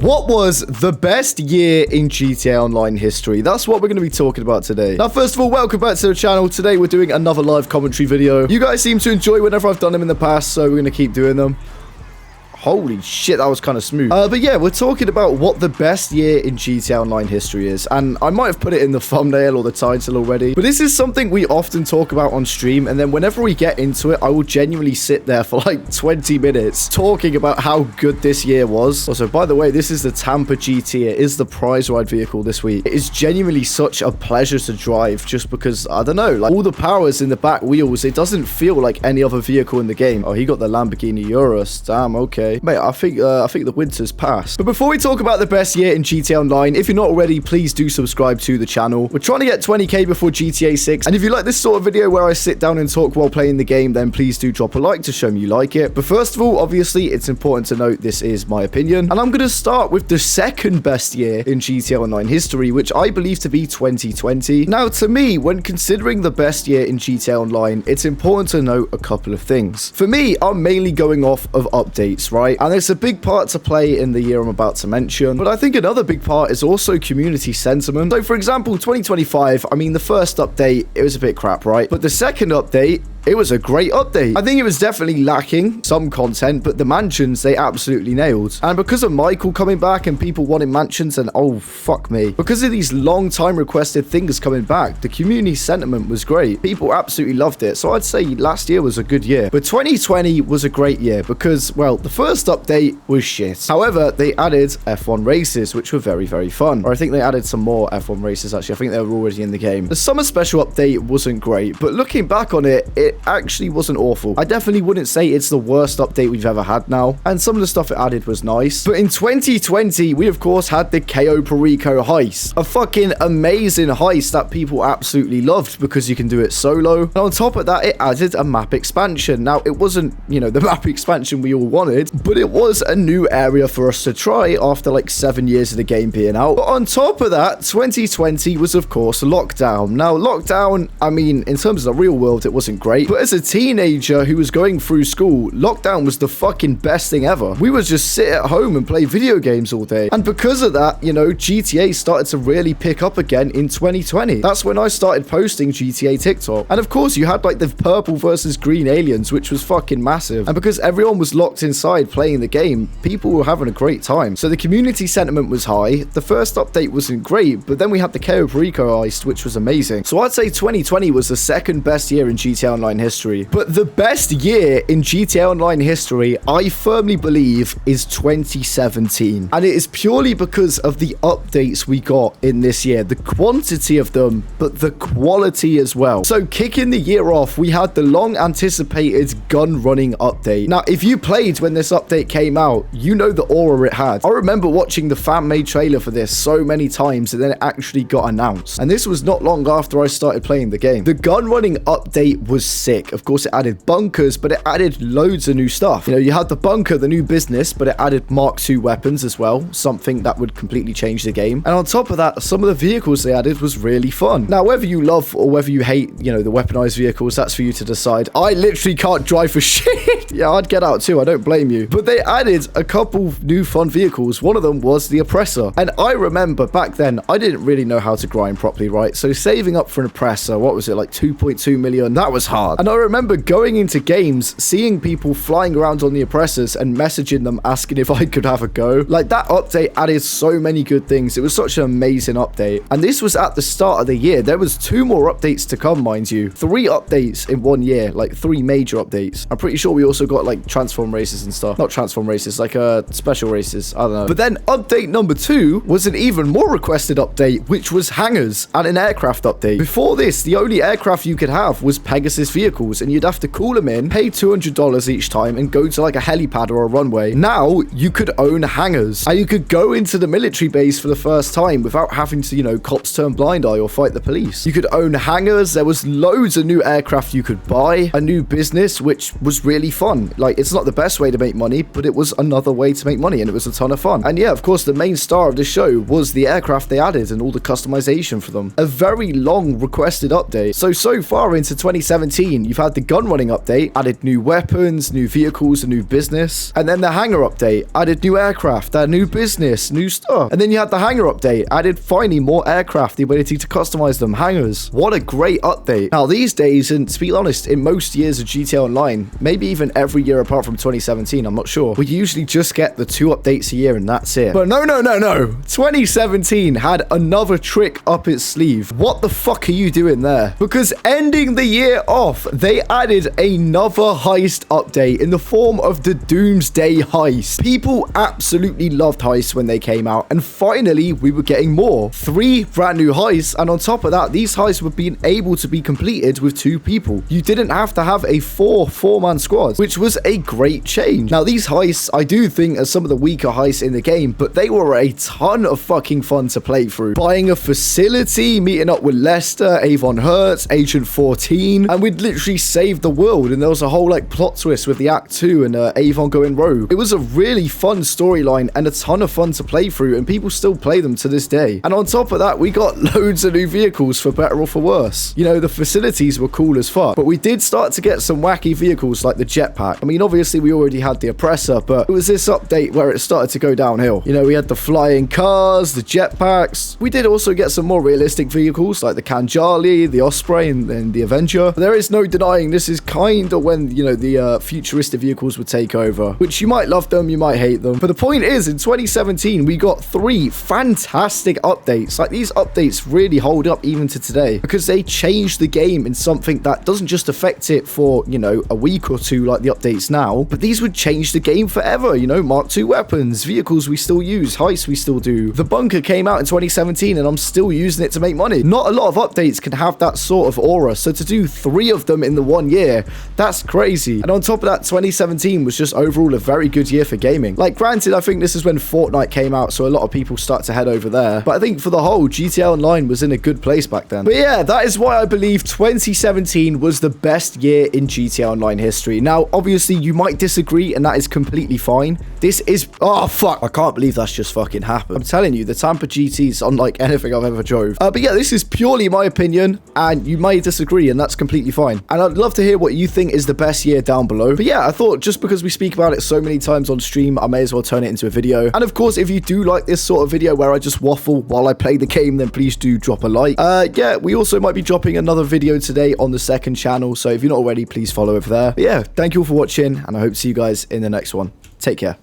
What was the best year in GTA Online history? That's what we're going to be talking about today. Now, first of all, welcome back to the channel. Today, we're doing another live commentary video. You guys seem to enjoy whenever I've done them in the past, so we're going to keep doing them. Holy shit, that was kind of smooth. But yeah, we're talking about what the best year in GTA Online history is. And I might have put it in the thumbnail or the title already. But this is something we often talk about on stream. And then whenever we get into it, I will genuinely sit there for like 20 minutes talking about how good this year was. Also, by the way, this is the Tampa GT. It is the prize ride vehicle this week. It is genuinely such a pleasure to drive just because, I don't know, like all the powers in the back wheels, it doesn't feel like any other vehicle in the game. Oh, he got the Lamborghini Urus. Damn, okay. Mate, I think the winter's passed. But before we talk about the best year in GTA Online, if you're not already, please do subscribe to the channel. We're trying to get 20k before GTA 6. And if you like this sort of video where I sit down and talk while playing the game, then please do drop a like to show me you like it. But first of all, obviously, it's important to note this is my opinion. And I'm going to start with the second best year in GTA Online history, which I believe to be 2020. Now, to me, when considering the best year in GTA Online, it's important to note a couple of things. For me, I'm mainly going off of updates, right? And there's a big part to play in the year I'm about to mention, but I think another big part is also community sentiment. So for example, 2025, I mean, the first update, it was a bit crap, right? But the second update, it was a great update. I think it was definitely lacking some content, but the mansions, they absolutely nailed. And because of Michael coming back and people wanting mansions and, oh, fuck me. Because of these long time requested things coming back, the community sentiment was great. People absolutely loved it. So I'd say last year was a good year. But 2020 was a great year because, well, the first update was shit. However, they added F1 races, which were very, very fun. Or I think they added some more F1 races, actually. I think they were already in the game. The summer special update wasn't great, but looking back on it, it actually wasn't awful. I definitely wouldn't say it's the worst update we've ever had now, and some of the stuff it added was nice. But in 2020, we of course had the Cayo Perico heist, a fucking amazing heist that people absolutely loved because you can do it solo. And on top of that, it added a map expansion. Now, it wasn't, you know, the map expansion we all wanted, but it was a new area for us to try after like 7 years of the game being out. But on top of that, 2020 was of course lockdown. Now, lockdown, I mean, in terms of the real world, it wasn't great, but as a teenager who was going through school, lockdown was the fucking best thing ever. We would just sit at home and play video games all day. And because of that, you know, GTA started to really pick up again in 2020. That's when I started posting GTA TikTok. And of course, you had like the purple versus green aliens, which was fucking massive. And because everyone was locked inside playing the game, people were having a great time. So the community sentiment was high. The first update wasn't great, but then we had the Cayo Perico heist, which was amazing. So I'd say 2020 was the second best year in GTA Online history. But the best year in GTA Online history, I firmly believe, is 2017. And it is purely because of the updates we got in this year. The quantity of them, but the quality as well. So kicking the year off, we had the long anticipated gun running update. Now, if you played when this update came out, you know the aura it had. I remember watching the fan-made trailer for this so many times, and then it actually got announced. And this was not long after I started playing the game. The gun running update was sick. Of course, it added bunkers, but it added loads of new stuff. You know, you had the bunker, the new business, but it added Mark II weapons as well, something that would completely change the game. And on top of that, some of the vehicles they added was really fun. Now, whether you love or whether you hate, you know, the weaponized vehicles, that's for you to decide. I literally can't drive for shit. Yeah, I'd get out too. I don't blame you. But they added a couple new fun vehicles. One of them was the Oppressor. And I remember back then, I didn't really know how to grind properly, right? So saving up for an Oppressor, what was it, like 2.2 million? That was hard. And I remember going into games, seeing people flying around on the Oppressors and messaging them asking if I could have a go. Like, that update added so many good things. It was such an amazing update. And this was at the start of the year. There was 2 more updates to come, mind you. 3 updates in 1 year, like 3 major updates. I'm pretty sure we also got like transform races and stuff. Not transform races, like special races. I don't know. But then update number 2 was an even more requested update, which was hangars and an aircraft update. Before this, the only aircraft you could have was Pegasus vehicles, and you'd have to call them in, pay $200 each time, and go to like a helipad or a runway. Now you could own hangars, and you could go into the military base for the first time without having to, you know, cops turn blind eye or fight the police. You could own hangars. There was loads of new aircraft you could buy, a new business, which was really fun. Like, it's not the best way to make money, but it was another way to make money, and it was a ton of fun. And yeah, of course, the main star of the show was the aircraft they added and all the customization for them. A very long requested update. So far into 2017, 2018, you've had the gun running update, added new weapons, new vehicles, a new business. And then the hangar update, added new aircraft, a new business, new stuff. And then you had the hangar update, added finally more aircraft, the ability to customize them, hangars. What a great update. Now, these days, and to be honest, in most years of GTA Online, maybe even every year apart from 2017, I'm not sure, we usually just get the 2 updates a year and that's it. But no. 2017 had another trick up its sleeve. What the fuck are you doing there? Because ending the year off, they added another heist update in the form of the Doomsday Heist. People absolutely loved heists when they came out, and finally, we were getting more. 3 brand new heists, and on top of that, these heists were being able to be completed with 2 people. You didn't have to have a 4-man squad, which was a great change. Now, these heists, I do think, are some of the weaker heists in the game, but they were a ton of fucking fun to play through. Buying a facility, meeting up with Lester, Avon Hertz, Agent 14, and we'd literally saved the world, and there was a whole like plot twist with the Act 2 and Avon going rogue. It was a really fun storyline and a ton of fun to play through, and people still play them to this day. And on top of that, we got loads of new vehicles for better or for worse. You know, the facilities were cool as fuck, but we did start to get some wacky vehicles like the jetpack. I mean, obviously we already had the oppressor, but it was this update where it started to go downhill. You know, we had the flying cars, the jetpacks. We did also get some more realistic vehicles like the Kanjali, the Osprey, and the Avenger. There is no denying this is kind of when, you know, the futuristic vehicles would take over, which you might love them, you might hate them. But the point is, in 2017, we got 3 fantastic updates. Like, these updates really hold up even to today because they changed the game in something that doesn't just affect it for, you know, a week or 2 like the updates now, but these would change the game forever. You know, Mark II weapons, vehicles we still use, heists we still do. The bunker came out in 2017 and I'm still using it to make money. Not a lot of updates can have that sort of aura, so to do 3 of them in the 1 year, that's crazy. And on top of that, 2017 was just overall a very good year for gaming. Like, granted, I think this is when Fortnite came out, so a lot of people start to head over there, but I think for the whole, GTA Online was in a good place back then. But yeah, that is why I believe 2017 was the best year in GTA Online history. Now, obviously, you might disagree, and that is completely fine. This is... Oh, fuck. I can't believe that's just fucking happened. I'm telling you, the Tampa GT's unlike anything I've ever drove. But yeah, this is purely my opinion, and you may disagree, and that's completely fine. And I'd love to hear what you think is the best year down below. But yeah, I thought just because we speak about it so many times on stream, I may as well turn it into a video. And of course, if you do like this sort of video where I just waffle while I play the game, then please do drop a like. Yeah, we also might be dropping another video today on the second channel, so if you're not already, please follow over there. But yeah, thank you all for watching, and I hope to see you guys in the next one. Take care.